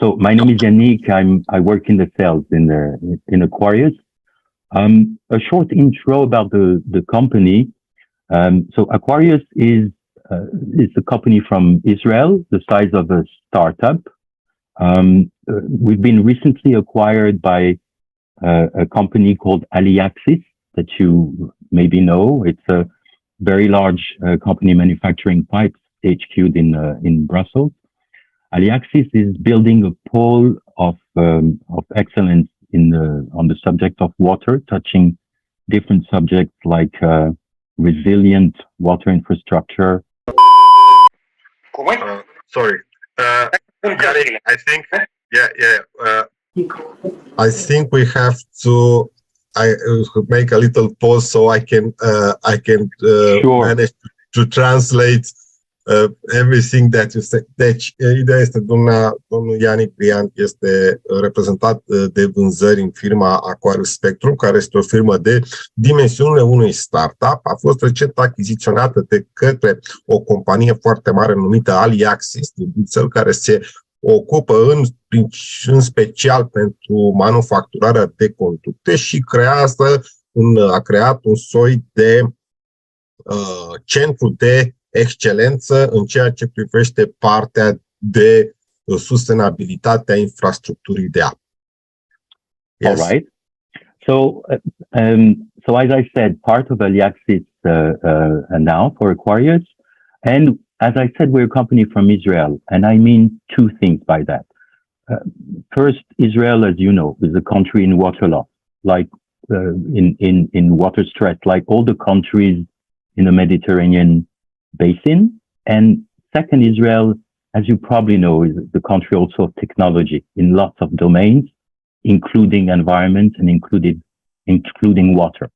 So my name is Yannick. I work in the sales in Aquarius. A short intro about the company. So Aquarius is a company from Israel, the size of a startup. We've been recently acquired by a company called Aliaxis that you maybe know. It's a very large company manufacturing pipes HQ'd in Brussels. Aliaxis is building a pole of excellence on the subject of water, touching different subjects like resilient water infrastructure. Sorry. I think, I think we have to make a little pause so I can Sure. manage to translate everything that you said. Deci, ideea este, domnul Ianic Brian este reprezentat de vânzări în firma AQUARIUS Spectrum, care este o firmă de dimensiunile unui startup. A fost recent achiziționată de către o companie foarte mare numită Aliaxis din Bruxelles, care se ocupă în special pentru manufacturarea de conducte și a creat un soi de centru de excelență în ceea ce privește partea de sustenabilitate a infrastructurii de apă. Yes. All right. So as I said, part of Aliaxis now for Aquarius, and as I said, we're a company from Israel, and I mean two things by that. First, Israel, as you know, is a country in water loss, like in water stress, like all the countries in the Mediterranean basin. And second, Israel, as you probably know, is the country also of technology in lots of domains, including environment and including water.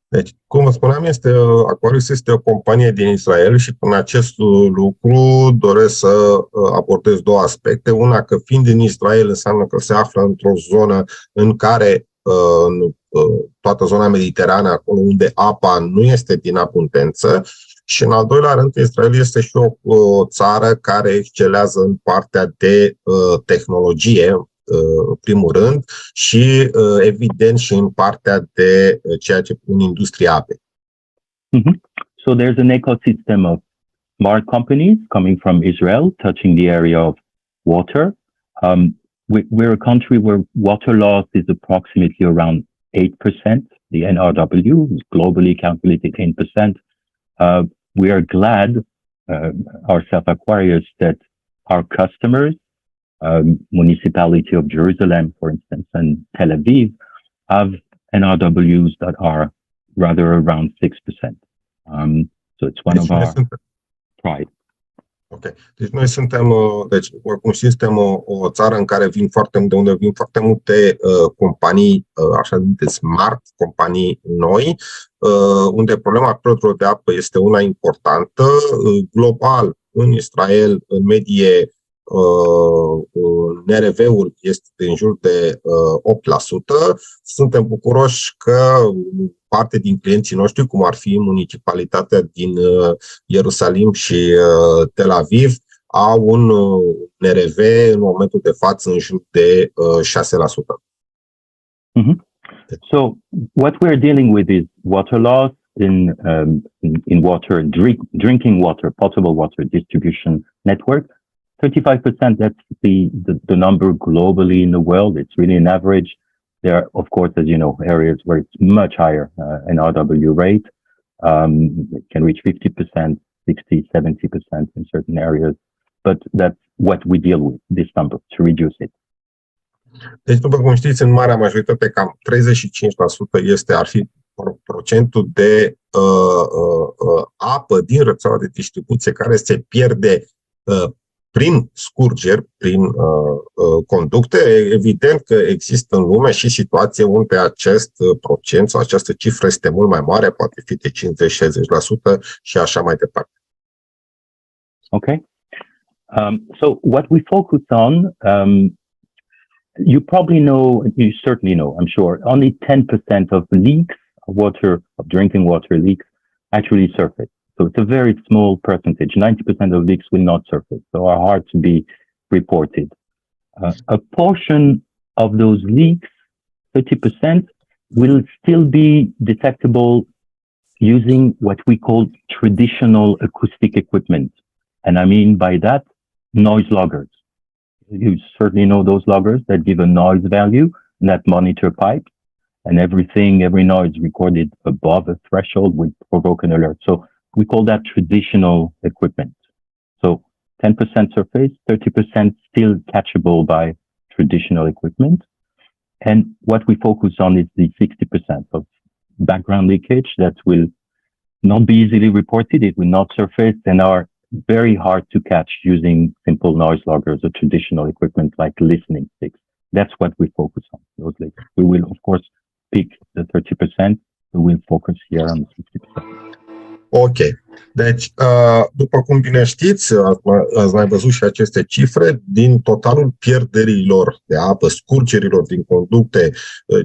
Deci, cum vă spuneam, Aquarius este o companie din Israel și prin acest lucru doresc să abordez două aspecte. Una, că fiind din Israel înseamnă că se află într-o zonă în care toată zona mediterană, acolo unde apa nu este din abundență. Și în al doilea rând, Israel este și o țară care excelează în partea de tehnologie, în primul rând, și evident și în partea de ceea ce în industria apei. So there's an ecosystem of smart companies coming from Israel, touching the area of water. We're a country where water loss is approximately around 8%. The NRW is globally calculated 10%. We are glad, ourselves Aquarius, that our customers, municipality of Jerusalem, for instance, and Tel Aviv, have NRWs that are rather around 6%. So it's one of our pride. Ok. Deci noi suntem, oricum suntem o țară în care de unde vin foarte multe companii, așa numite smart, companii noi, unde problema pierderilor de apă este una importantă. Global, în Israel, în medie, NRV-ul este în jur de 8%. Suntem bucuroși că parte din clienții noștri, cum ar fi municipalitatea din Ierusalim și Tel Aviv, au un NRV în momentul de față în jur de 6%. So what we're dealing with is water loss in water, drinking water, potable water distribution network. 35%, that's the number globally in the world. It's really an average. There are, of course, as you know, areas where it's much higher NRW rate. It can reach 50%, 60, 70% in certain areas. But that's what we deal with, this number, to reduce it. Deci, după cum știți, în marea majoritate, cam 35% ar fi procentul de apă din rețeaua de distribuție care se pierde prin scurgeri, prin conducte. Evident că există în lume și situații unde acest procent sau această cifră este mult mai mare, poate fi de 50-60% și așa mai departe. Okay. So what we focus on, you probably know, you certainly know, I'm sure, only 10% of leaks of water, of drinking water leaks, actually surface. So it's a very small percentage. 90% of leaks will not surface. So are hard to be reported. A portion of those leaks, 30%, will still be detectable using what we call traditional acoustic equipment. And I mean by that, noise loggers. You certainly know those loggers that give a noise value and that monitor pipes, and every noise recorded above a threshold will provoke an alert. So we call that traditional equipment. So 10% surface, 30% still catchable by traditional equipment. And what we focus on is the 60% of background leakage that will not be easily reported, it will not surface, and are very hard to catch using simple noise loggers or traditional equipment like listening sticks. That's what we focus on, those leaks. We will, of course, pick the 30%, we will focus here on the 60%. Ok. Deci, după cum bine știți, ați mai văzut și aceste cifre, din totalul pierderilor de apă, scurgerilor din conducte,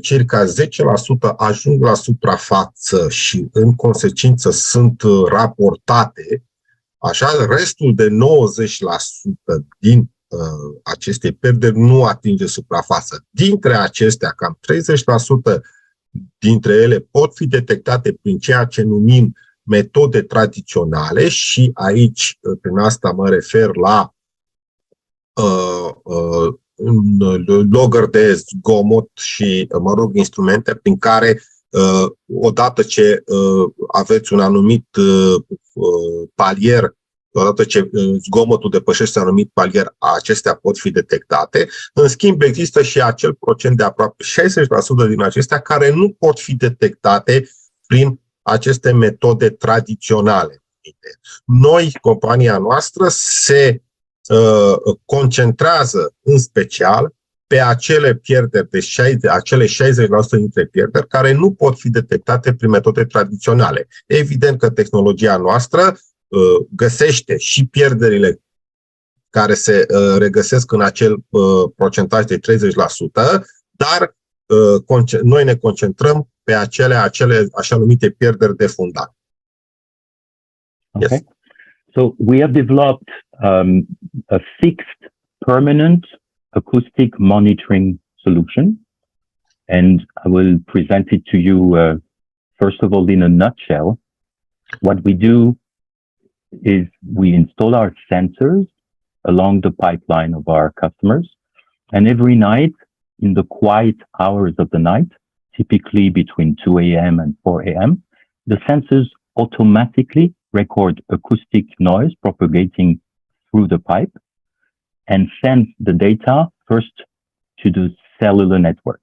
circa 10% ajung la suprafață și, în consecință, sunt raportate. Așa, restul de 90% din aceste pierderi nu atinge suprafață. Dintre acestea, cam 30% dintre ele pot fi detectate prin ceea ce numim metode tradiționale și aici, prin asta mă refer la logger de zgomot și, instrumente prin care odată ce aveți un anumit palier, odată ce zgomotul depășește un anumit palier, acestea pot fi detectate. În schimb, există și acel procent de aproape 60% din acestea care nu pot fi detectate prin aceste metode tradiționale. Noi, compania noastră, se concentrează în special pe acele pierderi, acele 60% dintre pierderi care nu pot fi detectate prin metode tradiționale. Evident că tehnologia noastră găsește și pierderile care se regăsesc în acel procentaj de 30%, dar noi ne concentrăm pe acele așa numite pierderi de fundal. Okay. Yes. So we have developed a fixed, permanent acoustic monitoring solution, and I will present it to you first of all in a nutshell. What we do is we install our sensors along the pipeline of our customers, and every night, in the quiet hours of the night, typically between 2 a.m. and 4 a.m., the sensors automatically record acoustic noise propagating through the pipe and send the data first to the cellular network.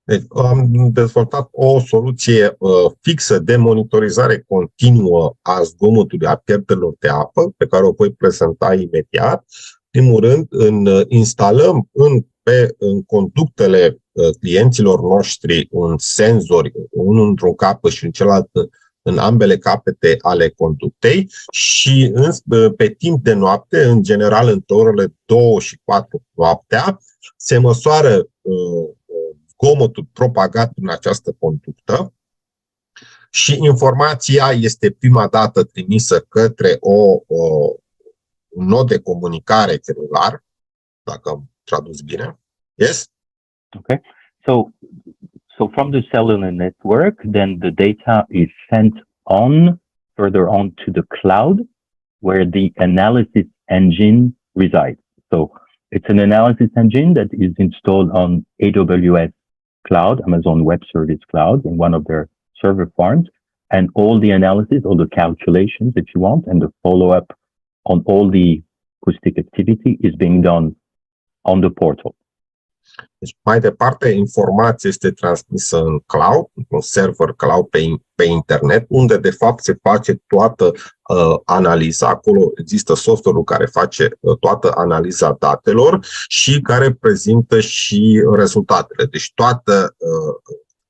Deci, am dezvoltat o soluție fixă de monitorizare continuă a zgomotului, a pierderilor de apă, pe care o voi prezenta imediat. În primul rând, instalăm în conductele clienților noștri un senzor, unul într-un capăt și în celălalt în ambele capete ale conductei și pe timp de noapte, în general între orele 2 și 4 noaptea, se măsoară zgomotul propagat în această conductă și informația este prima dată trimisă către un nod de comunicare celular, dacă am tradus bine. Yes? Okay. So from the cellular network, then the data is sent further on to the cloud, where the analysis engine resides. So it's an analysis engine that is installed on AWS Cloud, Amazon Web Service Cloud, in one of their server farms, and all the analysis, all the calculations, if you want, and the follow-up on all the acoustic activity is being done on the portal. Deci, mai departe, informația este transmisă în cloud, un server cloud pe internet, unde de fapt se face toată analiza. Acolo există software-ul care face toată analiza datelor și care prezintă și rezultatele. Deci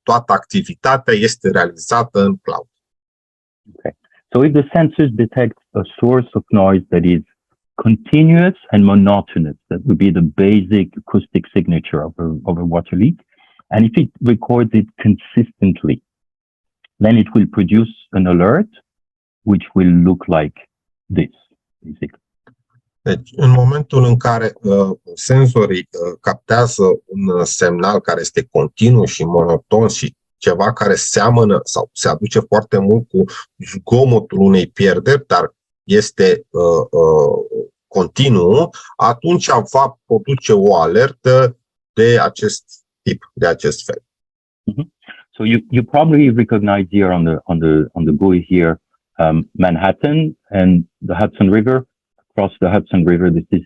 toată activitatea este realizată în cloud. Okay. So if the sensors detect a source of noise that is continuous and monotonous, that would be the basic acoustic signature of a water leak. And if it records it consistently, then it will produce an alert, which will look like this, basically. Deci, în momentul în care senzorii captează un semnal care este continuu și monoton și ceva care seamănă sau se aduce foarte mult cu zgomotul unei pierderi, dar este continuu, atunci va produce o alertă de acest tip, de acest fel. Mm-hmm. So you probably recognize here on the GUI here Manhattan and the Hudson River. Across the Hudson River, this is